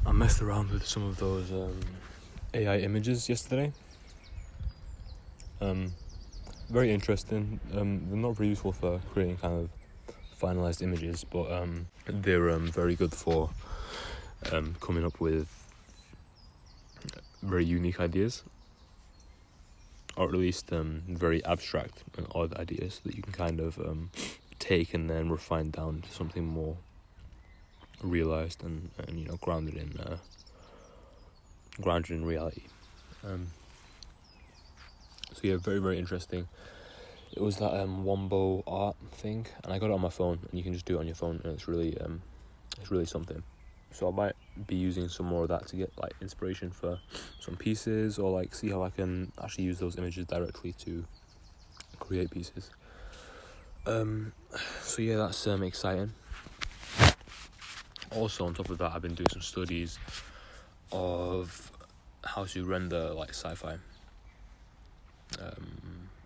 I messed around with some of those AI images yesterday. Very interesting. They're not very useful for creating kind of finalized images, but they're very good for coming up with very unique ideas, or at least very abstract and odd ideas that you can kind of take and then refine down to something more realized and grounded in reality. So yeah, very, very interesting. It was that Wombo art thing, and I got it on my phone, and you can just do it on your phone, and it's really something. So I might be using some more of that to get like inspiration for some pieces, or like see how I can actually use those images directly to create pieces. So yeah, that's exciting. Also, on top of that, I've been doing some studies of how to render like sci-fi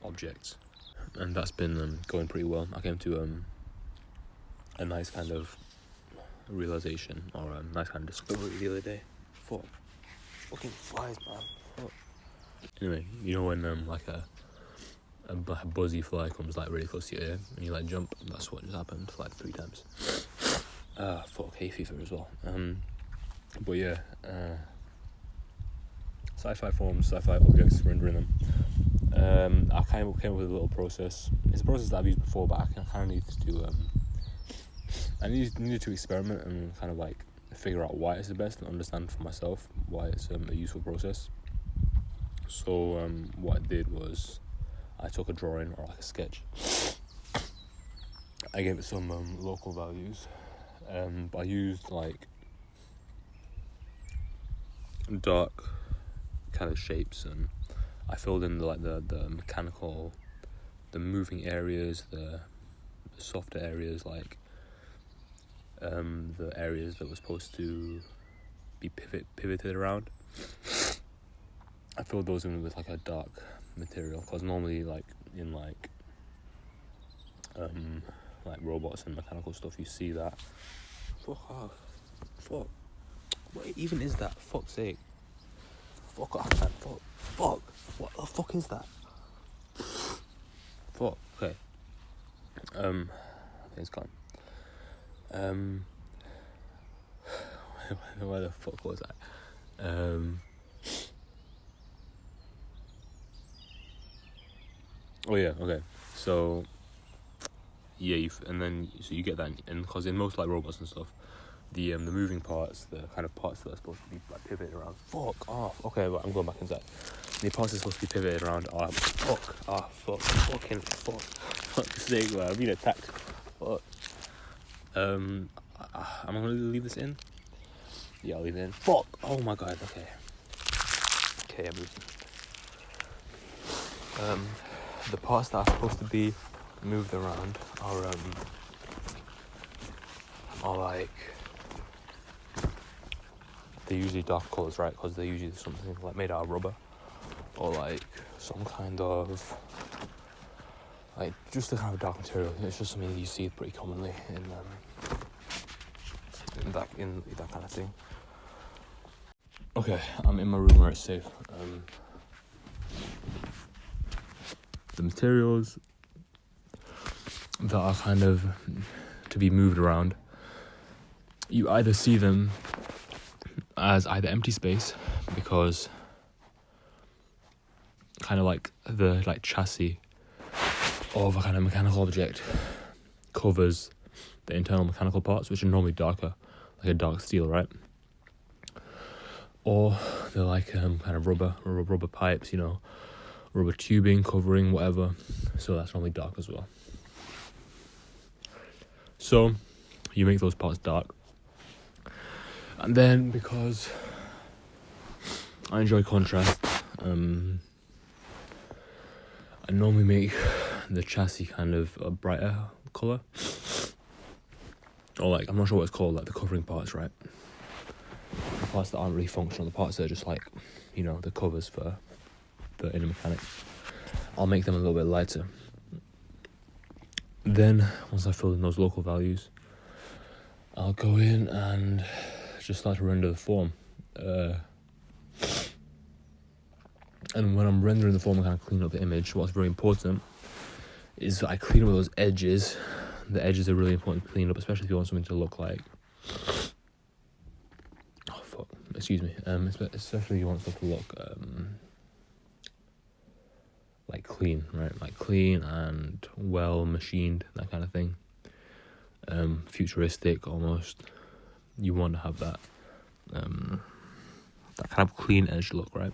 objects, and that's been going pretty well. I came to a nice kind of realization, or a nice kind of discovery the other day. Fucking flies, man. Fuck. Anyway, you know when like a buzzy fly comes like really close to your ear and you like jump? That's what just happened like 3 times. Fuck, hay fever as well. But yeah, sci-fi forms, sci-fi objects, rendering them. I kind of came up with a little process. It's a process that I've used before, but I kind of need to do. I needed to experiment and kind of like figure out why it's the best and understand for myself why it's a useful process. So what I did was I took a drawing or like a sketch. I gave it some local values. But I used like dark kind of shapes, and I filled in the mechanical, the moving areas, the softer areas, like the areas that were supposed to be pivoted around. I filled those in with like a dark material, because normally like in like robots and mechanical stuff, you see that. Fuck off. Fuck. What even is that? Fuck's sake. Fuck off, man. Fuck. What the fuck is that? Fuck. Okay. It's gone. Where the fuck was I? Oh yeah. Okay. So. Yeah, so you get that, and because in most like robots and stuff, the moving parts, the kind of parts that are supposed to be like pivoted around. Fuck off. Okay, but I'm going back inside. The parts that are supposed to be pivoted around are fucking fuck's sake, man. I'm being attacked. Fuck. I'm gonna leave this in. Yeah, I'll leave it in. Fuck. Oh my god. Okay. Okay, I'm losing. The parts that are supposed to be moved around are like, they're usually dark colours, right? Because they're usually something like made out of rubber, or like some kind of like just a kind of dark material. It's just something that you see pretty commonly in that kind of thing. Okay, I'm in my room where it's safe. The materials that are kind of to be moved around, you either see them as either empty space, because kind of like the like chassis of a kind of mechanical object covers the internal mechanical parts, which are normally darker, like a dark steel, right? Or they're like kind of rubber pipes, rubber tubing covering whatever, so that's normally dark as well. So you make those parts dark, and then because I enjoy contrast, I normally make the chassis kind of a brighter colour, or like, I'm not sure what it's called, like the covering parts, right? The parts that aren't really functional, the parts that are just like, the covers for the inner mechanics. I'll make them a little bit lighter. Then, once I fill in those local values, I'll go in and just start to render the form. And when I'm rendering the form, I kind of clean up the image. What's very important is that I clean up those edges. The edges are really important to clean up, especially if you want something to look like... Oh, fuck. Excuse me. Especially if you want stuff to look... like clean, right? Like clean and well machined, that kind of thing. Futuristic almost. You want to have that that kind of clean edge look, right?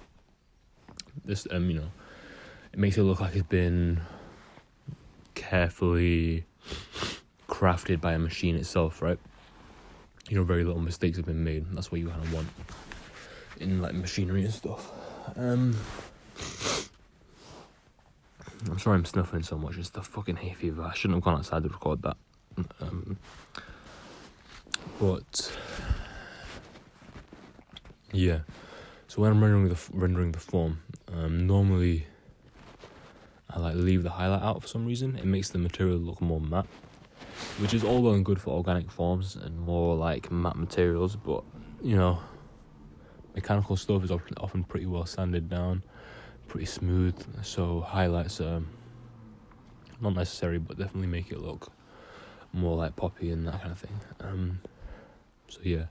This it makes it look like it's been carefully crafted by a machine itself, right? Very little mistakes have been made. That's what you kind of want in like machinery and stuff. I'm sorry I'm snuffling so much. It's the fucking hay fever. I shouldn't have gone outside to record that. But yeah. So when I'm rendering the form, normally I like leave the highlight out for some reason. It makes the material look more matte, which is all well and good for organic forms and more like matte materials. But mechanical stuff is often pretty well sanded down, pretty smooth, so highlights are not necessary, but definitely make it look more like poppy and that kind of thing. So yeah,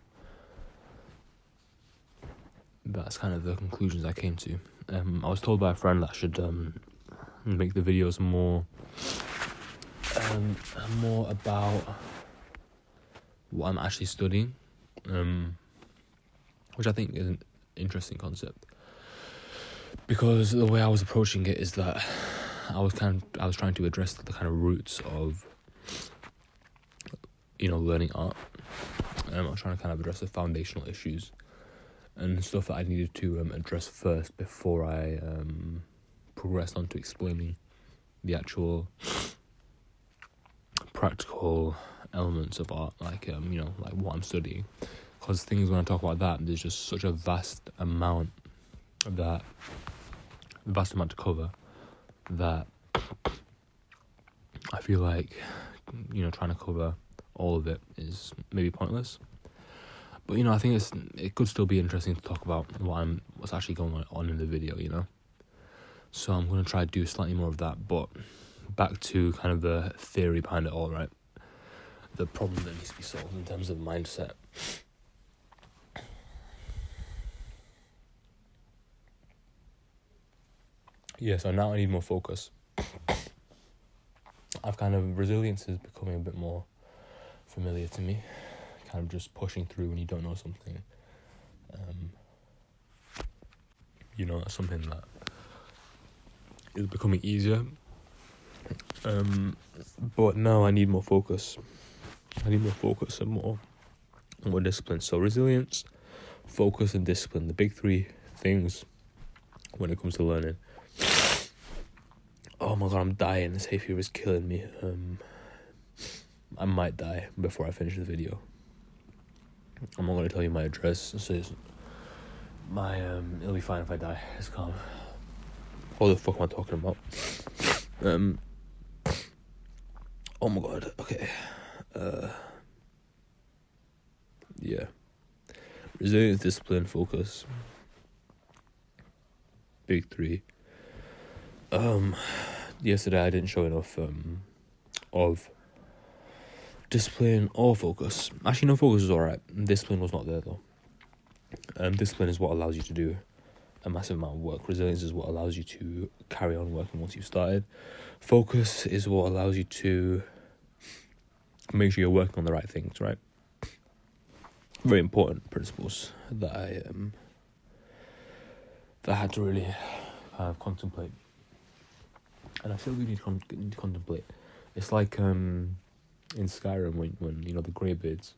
that's kind of the conclusions I came to. I was told by a friend that I should make the videos more about what I'm actually studying, which I think is an interesting concept. Because the way I was approaching it is that I was trying to address the kind of roots of learning art. I was trying to kind of address the foundational issues and stuff that I needed to address first before I progressed on to explaining the actual practical elements of art, like like what I'm studying. Because things, when I talk about that, there's just such a vast amount to cover that I feel like trying to cover all of it is maybe pointless. But I think it could still be interesting to talk about what's actually going on in the video. So I'm going to try to do slightly more of that, but back to kind of the theory behind it all, right? The problem that needs to be solved in terms of mindset. Yeah, so now I need more focus. Resilience is becoming a bit more familiar to me. Kind of just pushing through when you don't know something. That's something that is becoming easier. But now I need more focus. And more discipline. So resilience, focus, and discipline. The big three things when it comes to learning. Oh my god, I'm dying. This hay fever is killing me. I might die before I finish the video. I'm not going to tell you my address. So it'll be fine if I die. It's calm. What the fuck am I talking about? Oh my god. Okay. Yeah. Resilience, discipline, focus. Big three. Yesterday I didn't show enough of discipline or focus. Actually, no, focus was alright. Discipline was not there though. Discipline is what allows you to do a massive amount of work. Resilience is what allows you to carry on working once you've started. Focus is what allows you to make sure you're working on the right things, right? Very important principles that I had to really kind of contemplate. And I still do need to contemplate. It's like in Skyrim when the Greybeards,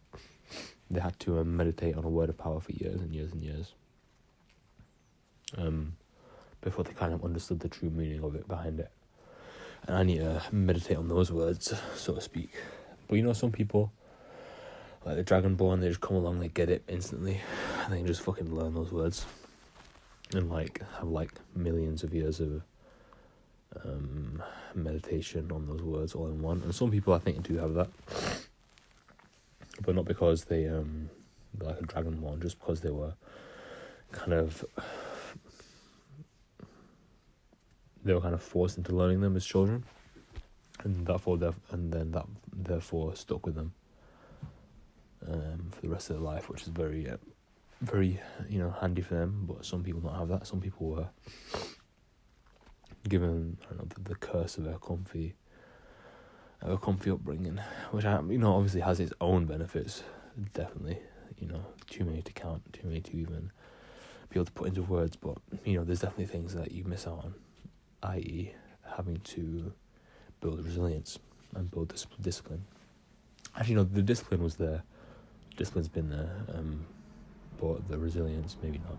they had to meditate on a word of power for years and years and years. Before they kind of understood the true meaning of it behind it. And I need to meditate on those words, so to speak. But some people, like the Dragonborn, they just come along, they get it instantly, and they can just fucking learn those words. And have millions of years of meditation on those words all in one. And some people I think do have that, but not because they like a Dragonborn, just because they were kind of forced into learning them as children, and therefore stuck with them for the rest of their life, which is very very handy for them. But some people don't have that. Some people were given, I don't know, the curse of a comfy upbringing, which obviously has its own benefits. Definitely, too many to count, too many to even be able to put into words. But there's definitely things that you miss out on, i.e., having to build resilience and build discipline. Actually, the discipline was there. Discipline's been there, but the resilience maybe not.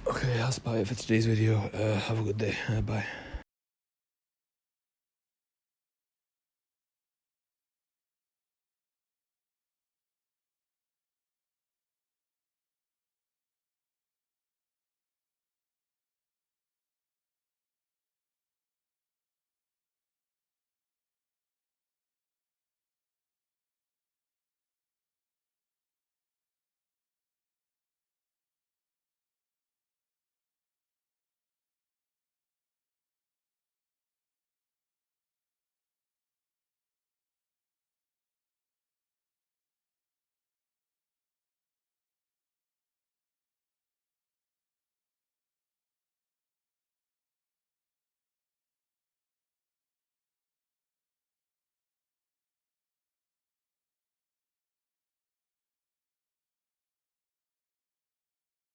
Okay, that's about it for today's video. Have a good day. Bye.